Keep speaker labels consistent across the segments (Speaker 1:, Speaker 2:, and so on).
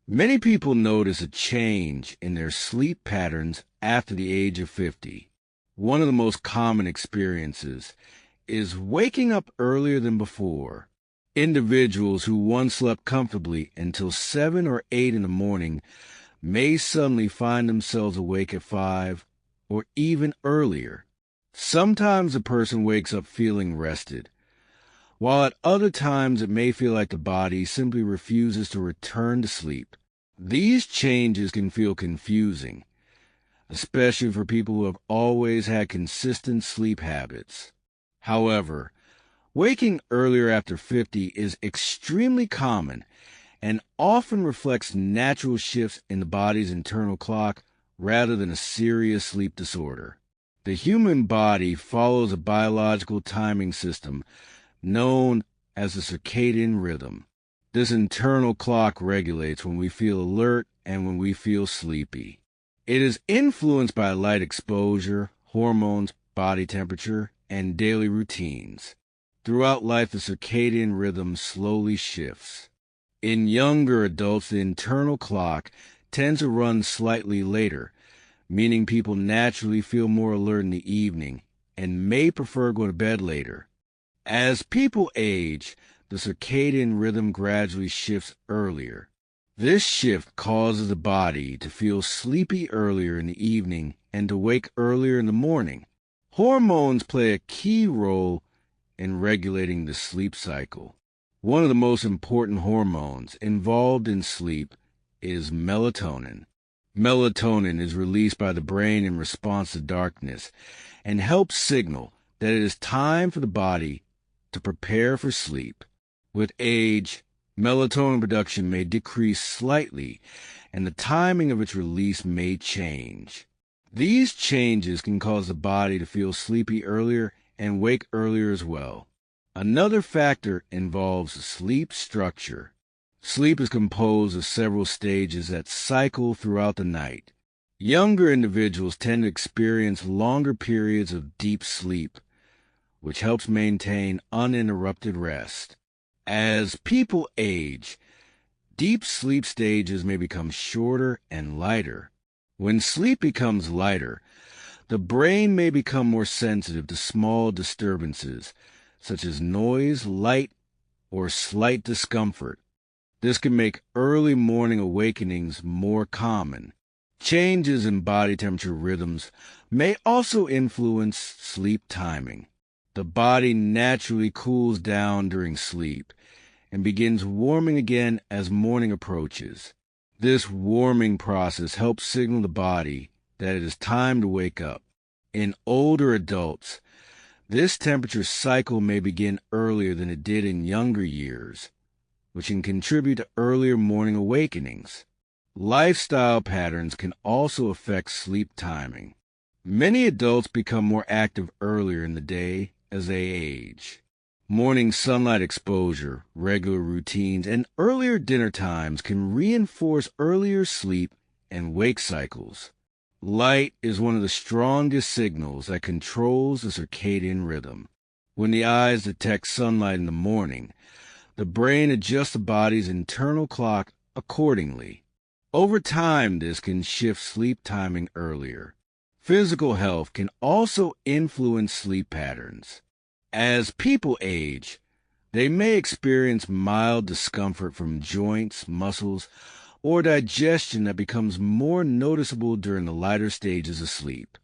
Speaker 1: Many people notice a change in their sleep patterns after the age of 50. One of the most common experiences is waking up earlier than before. Individuals who once slept comfortably until 7 or 8 in the morning may suddenly find themselves awake at 5 or even earlier. Sometimes a person wakes up feeling rested, while at other times it may feel like the body simply refuses to return to sleep. These changes can feel confusing, especially for people who have always had consistent sleep habits. However, waking earlier after 50 is extremely common and often reflects natural shifts in the body's internal clock rather than a serious sleep disorder. The human body follows a biological timing system known as the circadian rhythm. This internal clock regulates when we feel alert and when we feel sleepy. It is influenced by light exposure, hormones, body temperature, and daily routines. Throughout life, the circadian rhythm slowly shifts. In younger adults, the internal clock tends to run slightly later, meaning people naturally feel more alert in the evening and may prefer going to bed later. As people age, the circadian rhythm gradually shifts earlier. This shift causes the body to feel sleepy earlier in the evening and to wake earlier in the morning. Hormones play a key role in regulating the sleep cycle. One of the most important hormones involved in sleep is melatonin. Melatonin is released by the brain in response to darkness and helps signal that it is time for the body to prepare for sleep. With age, melatonin production may decrease slightly, and the timing of its release may change. These changes can cause the body to feel sleepy earlier and wake earlier as well. Another factor involves sleep structure. Sleep is composed of several stages that cycle throughout the night. Younger individuals tend to experience longer periods of deep sleep, which helps maintain uninterrupted rest. As people age, deep sleep stages may become shorter and lighter. When sleep becomes lighter, the brain may become more sensitive to small disturbances, such as noise, light, or slight discomfort. This can make early morning awakenings more common. Changes in body temperature rhythms may also influence sleep timing. The body naturally cools down during sleep and begins warming again as morning approaches. This warming process helps signal the body that it is time to wake up. In older adults, this temperature cycle may begin earlier than it did in younger years, which can contribute to earlier morning awakenings. Lifestyle patterns can also affect sleep timing. Many adults become more active earlier in the day as they age. Morning sunlight exposure, regular routines, and earlier dinner times can reinforce earlier sleep and wake cycles. Light is one of the strongest signals that controls the circadian rhythm. When the eyes detect sunlight in the morning, the brain adjusts the body's internal clock accordingly. Over time, this can shift sleep timing earlier. Physical health can also influence sleep patterns. As people age, they may experience mild discomfort from joints, muscles, or digestion that becomes more noticeable during the lighter stages of sleep.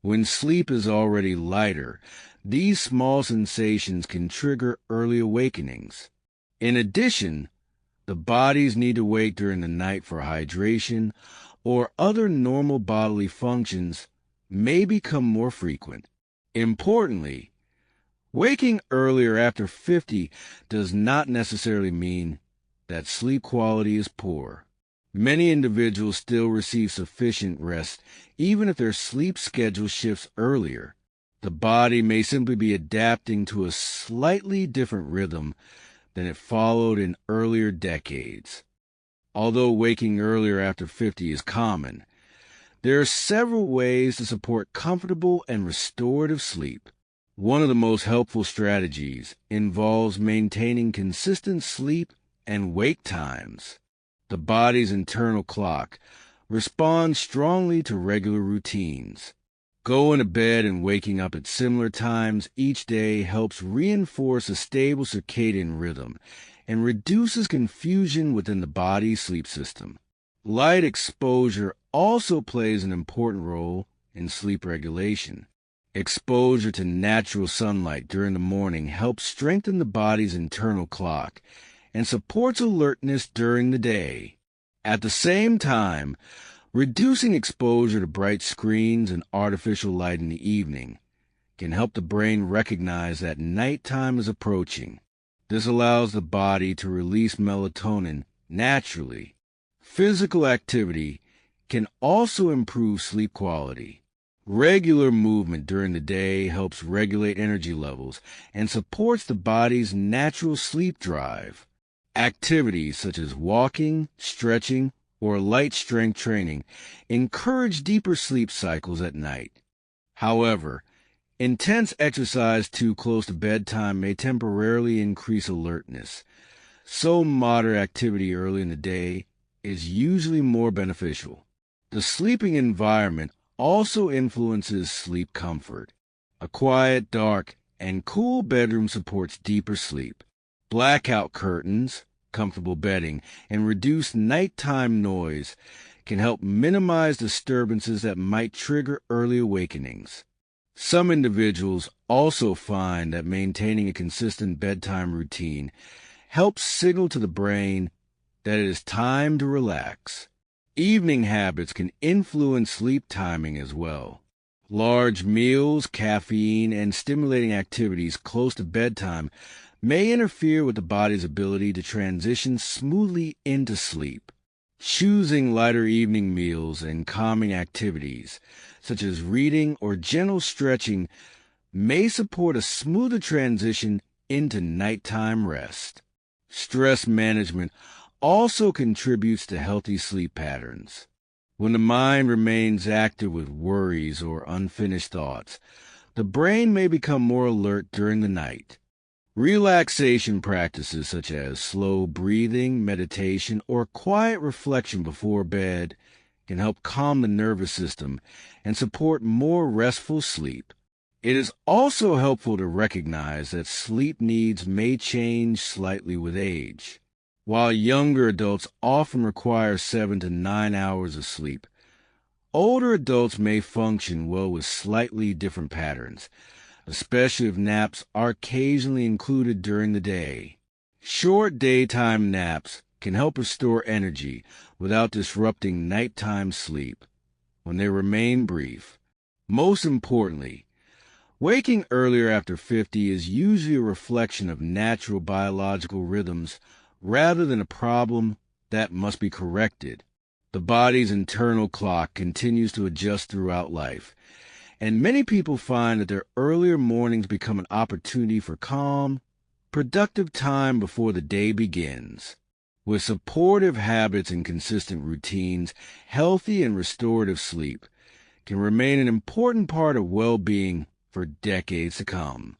Speaker 1: When sleep is already lighter, these small sensations can trigger early awakenings. In addition, the body's need to wake during the night for hydration or other normal bodily functions may become more frequent. Importantly, waking earlier after 50 does not necessarily mean that sleep quality is poor. Many individuals still receive sufficient rest even if their sleep schedule shifts earlier. The body may simply be adapting to a slightly different rhythm than it followed in earlier decades. Although waking earlier after 50 is common, there are several ways to support comfortable and restorative sleep. One of the most helpful strategies involves maintaining consistent sleep and wake times. The body's internal clock responds strongly to regular routines. Going to bed and waking up at similar times each day helps reinforce a stable circadian rhythm and reduces confusion within the body's sleep system. Light exposure also plays an important role in sleep regulation. Exposure to natural sunlight during the morning helps strengthen the body's internal clock and supports alertness during the day. At the same time, reducing exposure to bright screens and artificial light in the evening can help the brain recognize that nighttime is approaching. This allows the body to release melatonin naturally. Physical activity can also improve sleep quality. Regular movement during the day helps regulate energy levels and supports the body's natural sleep drive. Activities such as walking, stretching, or light strength training encourage deeper sleep cycles at night. However, intense exercise too close to bedtime may temporarily increase alertness, so moderate activity early in the day is usually more beneficial. The sleeping environment also influences sleep comfort. A quiet, dark, and cool bedroom supports deeper sleep. Blackout curtains, comfortable bedding, and reduced nighttime noise can help minimize disturbances that might trigger early awakenings. Some individuals also find that maintaining a consistent bedtime routine helps signal to the brain that it is time to relax. Evening habits can influence sleep timing as well. Large meals, caffeine, and stimulating activities close to bedtime may interfere with the body's ability to transition smoothly into sleep. Choosing lighter evening meals and calming activities, such as reading or gentle stretching, may support a smoother transition into nighttime rest. Stress management also contributes to healthy sleep patterns. When the mind remains active with worries or unfinished thoughts, the brain may become more alert during the night. Relaxation practices such as slow breathing, meditation, or quiet reflection before bed can help calm the nervous system and support more restful sleep. It is also helpful to recognize that sleep needs may change slightly with age. While younger adults often require 7 to 9 hours of sleep, older adults may function well with slightly different patterns, especially if naps are occasionally included during the day. Short daytime naps can help restore energy without disrupting nighttime sleep when they remain brief. Most importantly, waking earlier after 50 is usually a reflection of natural biological rhythms rather than a problem that must be corrected. The body's internal clock continues to adjust throughout life, and many people find that their earlier mornings become an opportunity for calm, productive time before the day begins. With supportive habits and consistent routines, healthy and restorative sleep can remain an important part of well-being for decades to come.